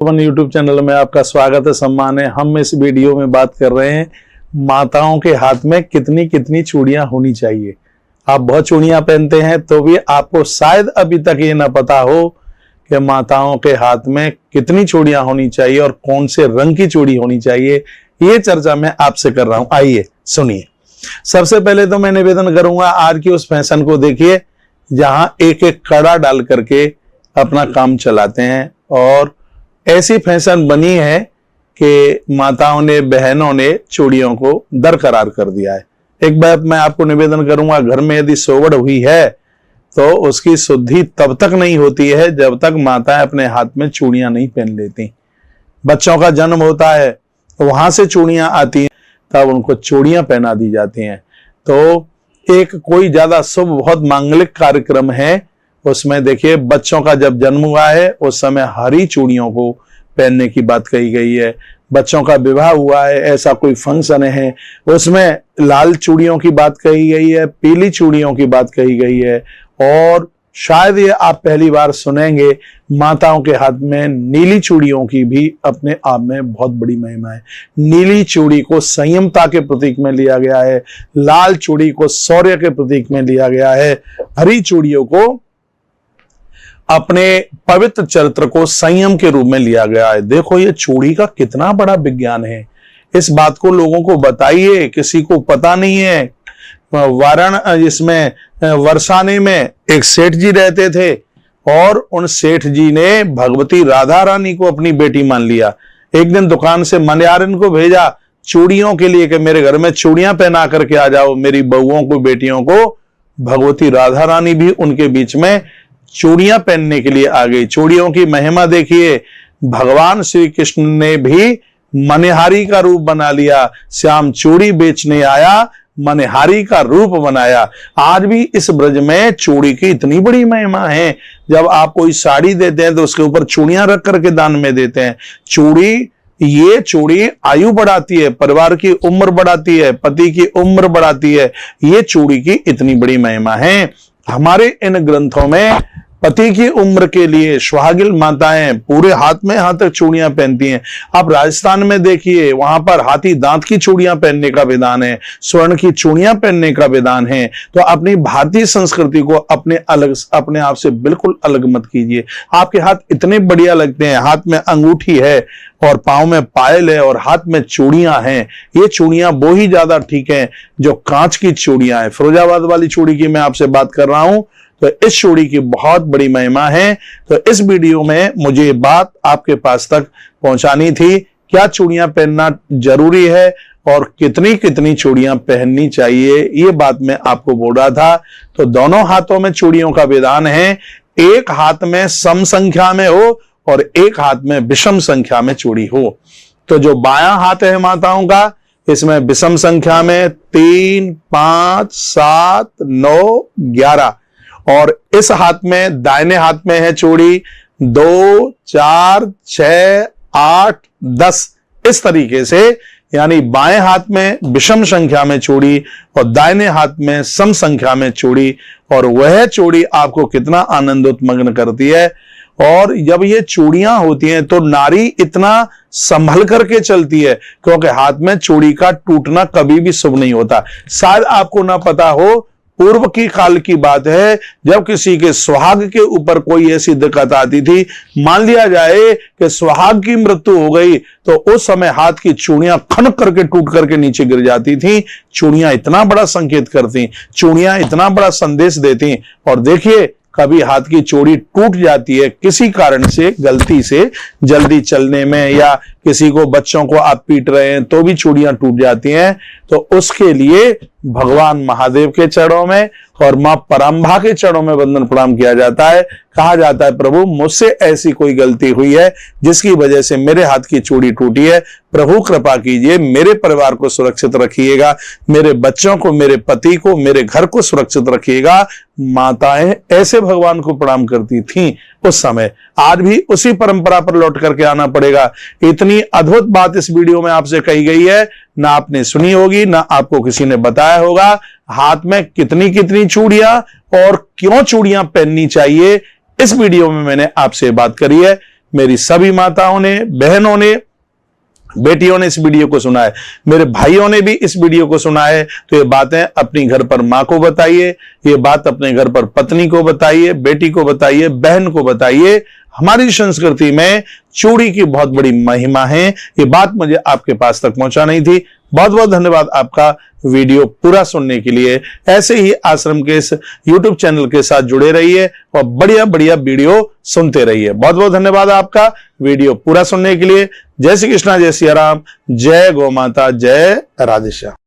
YouTube channel में आपका स्वागत है, सम्मान है। हम इस वीडियो में बात कर रहे हैं माताओं के हाथ में कितनी कितनी चूड़ियां होनी चाहिए। आप बहुत चूड़ियां पहनते हैं तो भी आपको शायद अभी तक ये ना पता हो कि माताओं के हाथ में कितनी चूड़ियां होनी चाहिए और कौन से रंग की चूड़ी होनी चाहिए। ये चर्चा मैं आपसे कर रहा हूं, आइए सुनिए। सबसे पहले तो मैं निवेदन करूंगा, आज की उस फैशन को देखिए जहां एक एक कड़ा डाल करके अपना काम चलाते हैं और ऐसी फैशन बनी है कि माताओं ने, बहनों ने चूड़ियों को दरकरार कर दिया है। एक बात मैं आपको निवेदन करूंगा, घर में यदि सोवड़ हुई है तो उसकी शुद्धि तब तक नहीं होती है जब तक माताएं अपने हाथ में चूड़ियां नहीं पहन लेती। बच्चों का जन्म होता है तो वहां से चूड़ियां आती हैं, तब उनको चूड़ियां पहना दी जाती हैं। तो एक कोई ज्यादा शुभ बहुत मांगलिक कार्यक्रम है, उसमें देखिए बच्चों का जब जन्म हुआ है उस समय हरी चूड़ियों को पहनने की बात कही गई है। बच्चों का विवाह हुआ है, ऐसा कोई फंक्शन है, उसमें लाल चूड़ियों की बात कही गई है, पीली चूड़ियों की बात कही गई है। और शायद ये आप पहली बार सुनेंगे, माताओं के हाथ में नीली चूड़ियों की भी अपने आप में बहुत बड़ी महिमा है। नीली चूड़ी को संयमता के प्रतीक में लिया गया है, लाल चूड़ी को शौर्य के प्रतीक में लिया गया है, हरी चूड़ियों को अपने पवित्र चरित्र को संयम के रूप में लिया गया है। देखो ये चूड़ी का कितना बड़ा विज्ञान है, इस बात को लोगों को बताइए, किसी को पता नहीं है। इसमें वर्षाने में एक सेठ जी रहते थे और उन सेठ जी ने भगवती राधा रानी को अपनी बेटी मान लिया। एक दिन दुकान से मनियारिन को भेजा चूड़ियों के लिए कि मेरे घर में चूड़ियां पहना करके आ जाओ मेरी बहुओं को, बेटियों को। भगवती राधा रानी भी उनके बीच में चूड़ियां पहनने के लिए आ गई। चूड़ियों की महिमा देखिए, भगवान श्री कृष्ण ने भी मनिहारी का रूप बना लिया। श्याम चूड़ी बेचने आया, मनिहारी का रूप बनाया। आज भी इस ब्रज में चूड़ी की इतनी बड़ी महिमा है। जब आप कोई साड़ी देते हैं तो उसके ऊपर चूड़ियां रख करके दान में देते हैं। ये चूड़ी आयु बढ़ाती है, परिवार की उम्र बढ़ाती है, पति की उम्र बढ़ाती है। ये चूड़ी की इतनी बड़ी महिमा है। हमारे इन ग्रंथों में पति की उम्र के लिए सुहागिन माताएं पूरे हाथ में हाथ तक चूड़ियां पहनती हैं। आप राजस्थान में देखिए, वहां पर हाथी दांत की चूड़ियां पहनने का विधान है, स्वर्ण की चूड़ियां पहनने का विधान है। तो अपनी भारतीय संस्कृति को अपने आप से बिल्कुल अलग मत कीजिए। आपके हाथ इतने बढ़िया लगते हैं, हाथ में अंगूठी है और पांव में पायल है और हाथ में चूड़ियां हैं। ये चूड़ियां वो ही ज्यादा ठीक है जो कांच की चूड़ियां हैं। फिरोजाबाद वाली चूड़ी की मैं आपसे बात कर रहा हूं, तो इस चूड़ी की बहुत बड़ी महिमा है। तो इस वीडियो में मुझे ये बात आपके पास तक पहुंचानी थी, क्या चूड़ियां पहनना जरूरी है और कितनी कितनी चूड़ियां पहननी चाहिए, ये बात मैं आपको बोल रहा था। तो दोनों हाथों में चूड़ियों का विधान है, एक हाथ में सम संख्या में हो और एक हाथ में विषम संख्या में चूड़ी हो। तो जो बायां हाथ है माताओं का, इसमें विषम संख्या में 3, 5, 7, 9, 11 और इस हाथ में, दाहिने हाथ में है चूड़ी 2, 4, 6, 8, 10 इस तरीके से। यानी बाएं हाथ में विषम संख्या में चूड़ी और दाहिने हाथ में सम संख्या में चूड़ी, और वह चूड़ी आपको कितना आनंदोत्मग्न करती है। और जब ये चूड़ियां होती हैं तो नारी इतना संभल करके चलती है, क्योंकि हाथ में चूड़ी का टूटना कभी भी शुभ नहीं होता। शायद आपको ना पता हो, पूर्व की काल की बात है, जब किसी के सुहाग के ऊपर कोई ऐसी दिक्कत आती थी, मान लिया जाए कि सुहाग की मृत्यु हो गई, तो उस समय हाथ की चूड़ियां खनक करके टूट करके नीचे गिर जाती थी। चूड़ियां इतना बड़ा संकेत करती, चूड़ियां इतना बड़ा संदेश देती। और देखिए, कभी हाथ की चूड़ी टूट जाती है किसी कारण से, गलती से, जल्दी चलने में, या किसी को, बच्चों को आप पीट रहे हैं तो भी चूड़ियां टूट जाती हैं। तो उसके लिए भगवान महादेव के चरणों में और मां परांबा के चरणों में वंदन प्रणाम किया जाता है। कहा जाता है, प्रभु मुझसे ऐसी कोई गलती हुई है जिसकी वजह से मेरे हाथ की चूड़ी टूटी है, प्रभु कृपा कीजिए, मेरे परिवार को सुरक्षित रखिएगा, मेरे बच्चों को, मेरे पति को, मेरे घर को सुरक्षित रखिएगा। माताएं ऐसे भगवान को प्रणाम करती थीं उस समय। आज भी उसी परंपरा पर लौट करके आना पड़ेगा। इतनी अद्भुत बात इस वीडियो में आपसे कही गई है, ना आपने सुनी होगी, ना आपको किसी ने बताया होगा। हाथ में कितनी कितनी चूड़ियां और क्यों चूड़ियां पहननी चाहिए, इस वीडियो में मैंने आपसे बात करी है। मेरी सभी माताओं ने, बहनों ने, बेटियों ने इस वीडियो को सुना है, मेरे भाइयों ने भी इस वीडियो को सुना है, तो ये बातें अपनी घर पर मां को बताइए, ये बात अपने घर पर पत्नी को बताइए, बेटी को बताइए, बहन को बताइए। हमारी संस्कृति में चूड़ी की बहुत बड़ी महिमा है। ये बात मुझे आपके पास तक पहुंचा नहीं थी। बहुत बहुत धन्यवाद आपका वीडियो पूरा सुनने के लिए। ऐसे ही आश्रम के इस YouTube चैनल के साथ जुड़े रहिए और बढ़िया बढ़िया वीडियो सुनते रहिए। बहुत बहुत धन्यवाद आपका वीडियो पूरा सुनने के लिए। जय श्री कृष्णा, जय सिया राम, जय गौ माता, जय राधेश्याम।